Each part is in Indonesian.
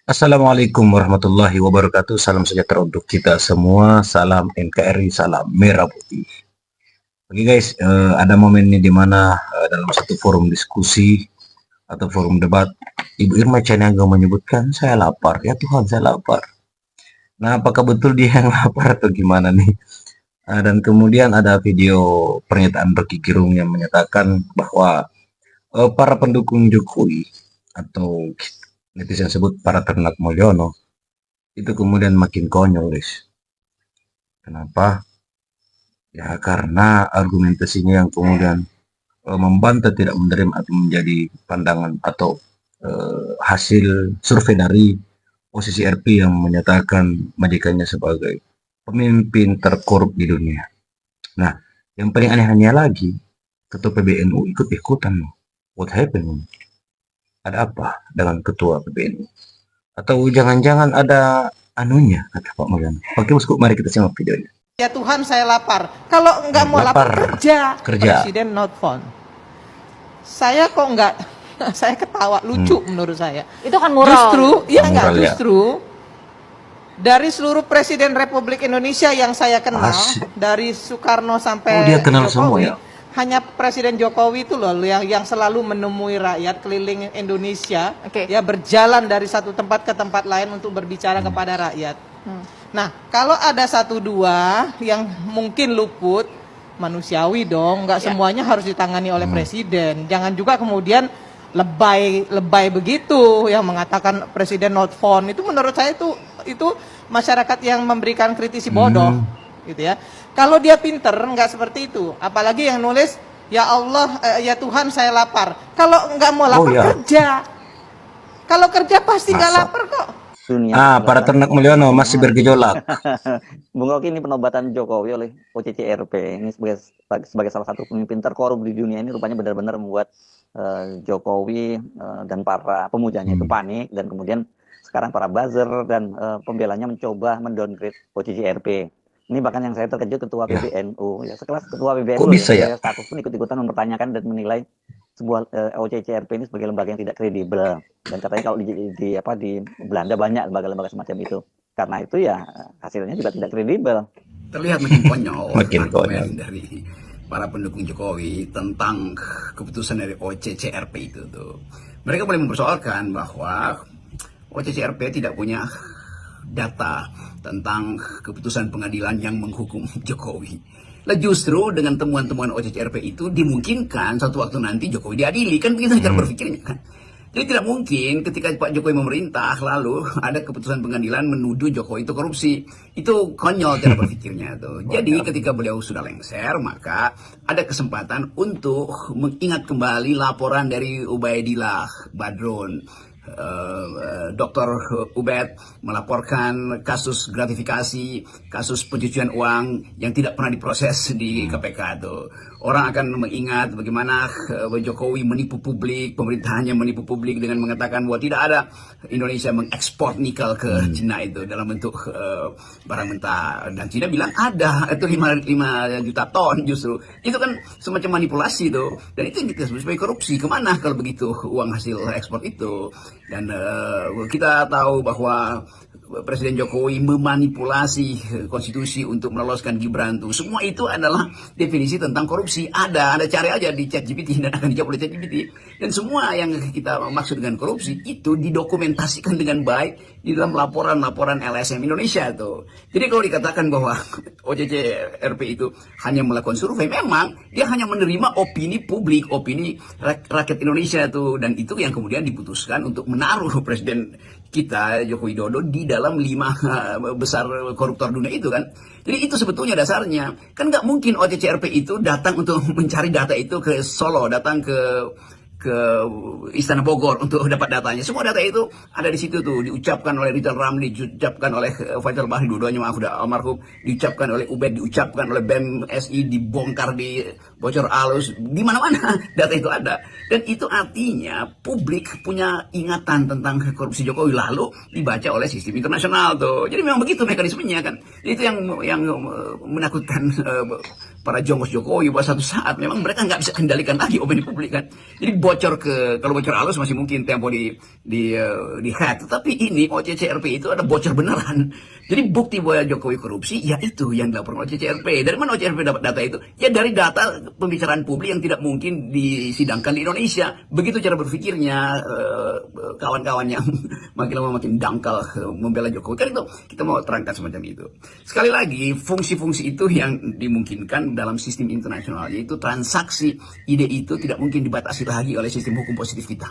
Assalamualaikum warahmatullahi wabarakatuh. Salam sejahtera untuk kita semua. Salam NKRI, salam merah putih. Oke guys, ada momen ini di mana dalam satu forum diskusi atau forum debat, Ibu Irma Caniaga menyebutkan saya lapar. Ya Tuhan, saya lapar. Nah, apakah betul dia yang lapar atau gimana nih? Dan kemudian ada video pernyataan Rocky Gerung yang menyatakan bahwa para pendukung Jokowi atau netizen sebut para ternak Mulyono itu kemudian makin konyol, guys. Kenapa? Ya karena argumentasinya yang kemudian membantah tidak menerima atau menjadi pandangan atau hasil survei dari posisi RP yang menyatakan majikannya sebagai pemimpin terkorup di dunia. Nah, yang paling anehnya lagi, ketua PBNU ikut-ikutan. What happened? Ada apa dengan ketua PBNU? Atau jangan-jangan ada anunya, kata Pak Mulyono. Oke, bosku, mari kita simak videonya. Ya Tuhan, saya lapar. Kalau nggak mau lapar, kerja. Presiden not phone. Saya kok nggak, saya ketawa lucu menurut saya. Itu kan moral. Justru, ya nggak Moral, ya. justru dari seluruh presiden Republik Indonesia yang saya kenal, dari Soekarno sampai dia kenal Jokowi, semua ya? hanya Presiden Jokowi itu loh yang selalu menemui rakyat keliling Indonesia, ya berjalan dari satu tempat ke tempat lain untuk berbicara kepada rakyat. Nah, kalau ada satu dua yang mungkin luput, manusiawi dong, nggak semuanya harus ditangani oleh presiden. Jangan juga kemudian lebay begitu yang mengatakan presiden not phone. Itu menurut saya itu masyarakat yang memberikan kritisi bodoh, gitu ya. Kalau dia pinter nggak seperti itu, apalagi yang nulis ya Allah, ya Tuhan saya lapar. Kalau nggak mau lapar kerja. Kalau kerja pasti nggak lapar kok. Para ternak Mulyono masih bergejolak. Bung Rocky, ini penobatan Jokowi oleh OCCRP ini sebagai salah satu pemimpin terkorup di dunia ini rupanya benar-benar membuat Jokowi dan para pemujanya itu panik, dan kemudian sekarang para buzzer dan pembelanya mencoba mendowngrade OCCRP. Ini bahkan yang saya terkejut ketua PBNU, ya sekelas ketua PBNU, bisa ya? status pun ikut-ikutan mempertanyakan dan menilai sebuah OCCRP ini sebagai lembaga yang tidak kredibel, dan katanya kalau di Belanda banyak lembaga-lembaga semacam itu. Karena itu ya hasilnya juga tidak kredibel. Terlihat makin konyol Makin konyol dari para pendukung Jokowi tentang keputusan dari OCCRP itu tuh. Mereka boleh mempersoalkan bahwa OCCRP tidak punya data tentang keputusan pengadilan yang menghukum Jokowi. Lah justru dengan temuan-temuan OCCRP itu dimungkinkan suatu waktu nanti Jokowi diadili, kan begitu cara berpikirnya kan. Jadi tidak mungkin ketika Pak Jokowi memerintah lalu ada keputusan pengadilan menuduh Jokowi itu korupsi. Itu konyol cara berpikirnya tuh. Jadi ketika beliau sudah lengser, maka ada kesempatan untuk mengingat kembali laporan dari Ubaidillah Badrun. Dr. Ubed melaporkan kasus gratifikasi, kasus pencucian uang yang tidak pernah diproses di KPK tuh. Orang akan mengingat bagaimana Jokowi menipu publik, pemerintahannya menipu publik dengan mengatakan bahwa tidak ada Indonesia mengekspor nikel ke Cina itu dalam bentuk barang mentah, dan Cina bilang ada, itu 5 juta ton justru. Itu kan semacam manipulasi tuh, dan itu yang kita sebut sebagai korupsi. Kemana kalau begitu uang hasil ekspor itu? Dan kita tahu bahwa Presiden Jokowi memanipulasi konstitusi untuk meloloskan Gibran tuh. Semua itu adalah definisi tentang korupsi. Ada cari aja di ChatGPT dan akan dijawab oleh ChatGPT. Dan semua yang kita maksud dengan korupsi itu didokumentasikan dengan baik di dalam laporan-laporan LSM Indonesia tuh. Jadi kalau dikatakan bahwa OCCRP itu hanya melakukan survei, memang dia hanya menerima opini publik, opini rakyat Indonesia tuh, dan itu yang kemudian diputuskan untuk menaruh Presiden kita Joko Widodo di dalam 5 besar koruptor dunia itu kan. Jadi itu sebetulnya dasarnya. Kan nggak mungkin OCCRP itu datang untuk mencari data itu ke Solo, datang ke Istana Bogor untuk dapat datanya. Semua data itu ada di situ tuh, diucapkan oleh Rizal Ramli, diucapkan oleh Faisal Bahri, dua-duanya maaf udah almarhum, diucapkan oleh Ubed, diucapkan oleh BEM SI, dibongkar di bocor halus, di mana-mana data itu ada. Dan itu artinya publik punya ingatan tentang korupsi Jokowi lalu dibaca oleh sistem internasional tuh. Jadi memang begitu mekanismenya kan. Itu yang menakutkan para jongos Jokowi bahwa satu saat memang mereka nggak bisa kendalikan lagi opini publik kan. Jadi kalau bocor halus masih mungkin Tempo di hack, tetapi ini OCCRP itu ada bocor beneran. Jadi bukti bahwa Jokowi korupsi, ya itu yang dilaporkan OCCRP. Dari mana OCCRP dapat data itu? Ya dari data pembicaraan publik yang tidak mungkin disidangkan di Indonesia. Begitu cara berpikirnya kawan-kawan yang makin lama makin dangkal membela Jokowi. Kan itu kita mau terangkan semacam itu. Sekali lagi, fungsi-fungsi itu yang dimungkinkan dalam sistem internasional, yaitu transaksi ide itu tidak mungkin dibatasi lagi oleh sistem hukum positif kita.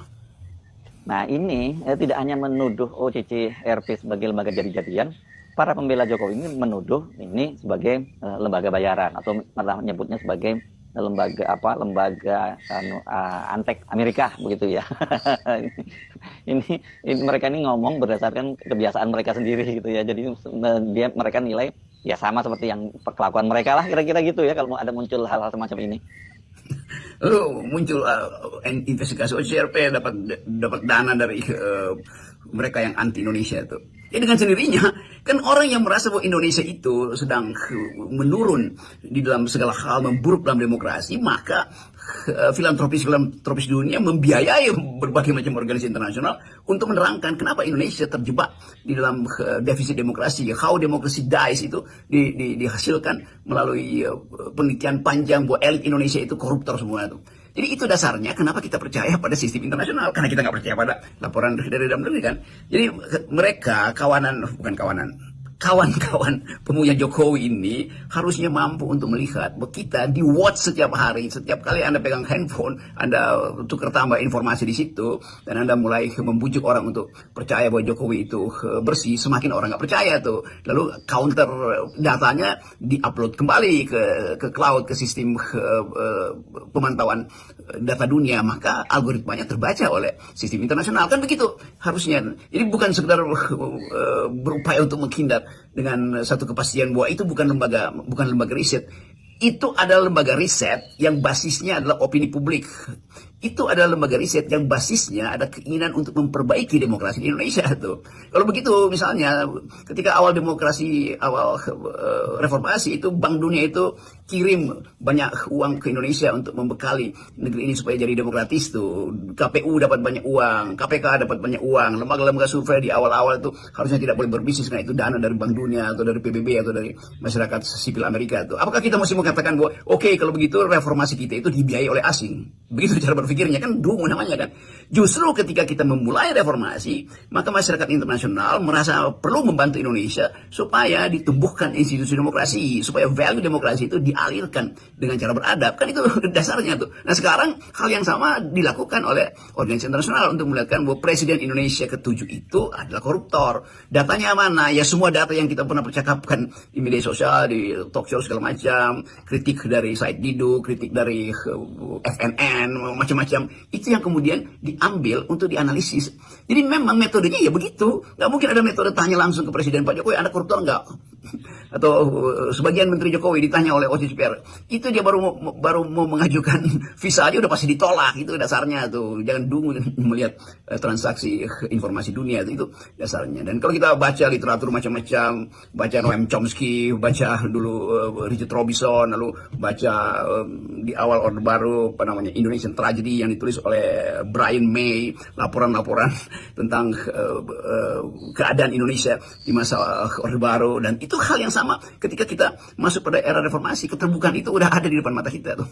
Nah ini tidak hanya menuduh OCCRP sebagai lembaga jadi-jadian, para pembela Jokowi ini menuduh ini sebagai lembaga bayaran atau malah menyebutnya sebagai lembaga antek Amerika begitu ya. ini mereka ini ngomong berdasarkan kebiasaan mereka sendiri gitu ya. Jadi mereka nilai ya sama seperti yang perkelakuan mereka lah kira-kira gitu ya kalau ada muncul hal-hal semacam ini. Lalu muncul investigasi OCCRP dapat dana dari mereka yang anti Indonesia itu. Ya dengan sendirinya kan orang yang merasa bahwa Indonesia itu sedang menurun di dalam segala hal, memburuk dalam demokrasi, maka filantropis dunia membiayai berbagai macam organisasi internasional untuk menerangkan kenapa Indonesia terjebak di dalam defisit demokrasi. How democracy dies itu dihasilkan melalui penelitian panjang bahwa elit Indonesia itu koruptor semua itu. Jadi itu dasarnya kenapa kita percaya pada sistem internasional, karena kita nggak percaya pada laporan dari dalam negeri kan. Jadi mereka kawan-kawan pemuja Jokowi ini harusnya mampu untuk melihat bahwa kita di watch setiap hari, setiap kali Anda pegang handphone, Anda tukar tambah informasi di situ, dan Anda mulai membujuk orang untuk percaya bahwa Jokowi itu bersih, semakin orang nggak percaya tuh. Lalu counter datanya diupload kembali ke cloud, ke sistem pemantauan data dunia, maka algoritmanya terbaca oleh sistem internasional kan begitu harusnya. Jadi bukan sekedar berupaya untuk menghindar dengan satu kepastian bahwa itu bukan lembaga riset. Itu adalah lembaga riset yang basisnya adalah opini publik. Itu adalah lembaga riset yang basisnya ada keinginan untuk memperbaiki demokrasi di Indonesia tuh. Kalau begitu misalnya ketika awal reformasi itu Bank Dunia itu kirim banyak uang ke Indonesia untuk membekali negeri ini supaya jadi demokratis tuh. KPU dapat banyak uang, KPK dapat banyak uang, lembaga-lembaga survei di awal-awal itu harusnya tidak boleh berbisnis karena itu dana dari Bank Dunia atau dari PBB atau dari masyarakat sipil Amerika tuh. Apakah kita mesti mengatakan bahwa oke, kalau begitu reformasi kita itu dibiayai oleh asing? Begitu cara berpikirnya kan dungu namanya kan. Justru ketika kita memulai reformasi, maka masyarakat internasional merasa perlu membantu Indonesia supaya ditumbuhkan institusi demokrasi, supaya value demokrasi itu dialirkan dengan cara beradab. Kan itu dasarnya tuh. Nah sekarang hal yang sama dilakukan oleh organisasi internasional untuk melihatkan bahwa Presiden Indonesia ke-7 itu adalah koruptor. Datanya mana? Ya semua data yang kita pernah percakapkan di media sosial, di talk show segala macam, kritik dari Said Didu, kritik dari FNN, macam-macam, itu yang kemudian diambil untuk dianalisis. Jadi memang metodenya ya begitu. Nggak mungkin ada metode tanya langsung ke Presiden Pak Jokowi, Anda koruptor nggak? Atau sebagian Menteri Jokowi ditanya oleh OCCR, itu dia baru mau mengajukan visa aja udah pasti ditolak. Itu dasarnya tuh. Jangan dungu melihat transaksi informasi dunia itu dasarnya. Dan kalau kita baca literatur macam-macam, baca Noam Chomsky, baca dulu Richard Robinson, lalu baca di awal Orde Baru Indonesian Tragedy yang ditulis oleh Brian May, laporan-laporan tentang keadaan Indonesia di masa Orde Baru, dan itu hal yang sama ketika kita masuk pada era reformasi, keterbukaan itu udah ada di depan mata kita tuh.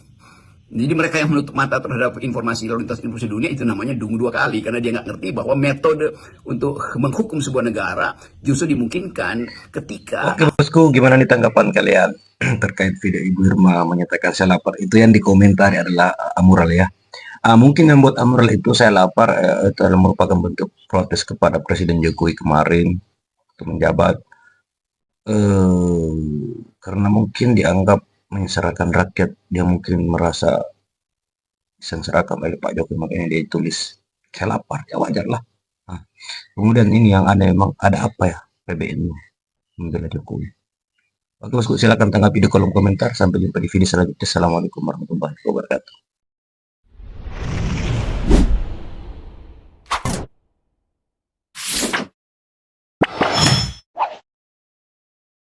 Jadi mereka yang menutup mata terhadap informasi lalu lintas informasi dunia itu namanya dungu dua kali, karena dia nggak ngerti bahwa metode untuk menghukum sebuah negara justru dimungkinkan ketika. Oke bosku, gimana nih tanggapan kalian terkait video Ibu Irma menyatakan saya lapar? Itu yang dikomentari adalah Amural ya. Mungkin yang buat Amural itu saya lapar itu adalah merupakan bentuk protes kepada Presiden Jokowi kemarin untuk menjabat. Karena mungkin dianggap menyengsarakan rakyat, dia mungkin merasa disengsarakan oleh Pak Jokowi, makanya dia tulis saya lapar, ya wajar lah. Kemudian ini yang aneh, memang ada apa ya PBNU membela Jokowi? Oke bosku, silakan tanggapi di kolom komentar. Sampai jumpa di video selanjutnya. Assalamualaikum warahmatullahi wabarakatuh.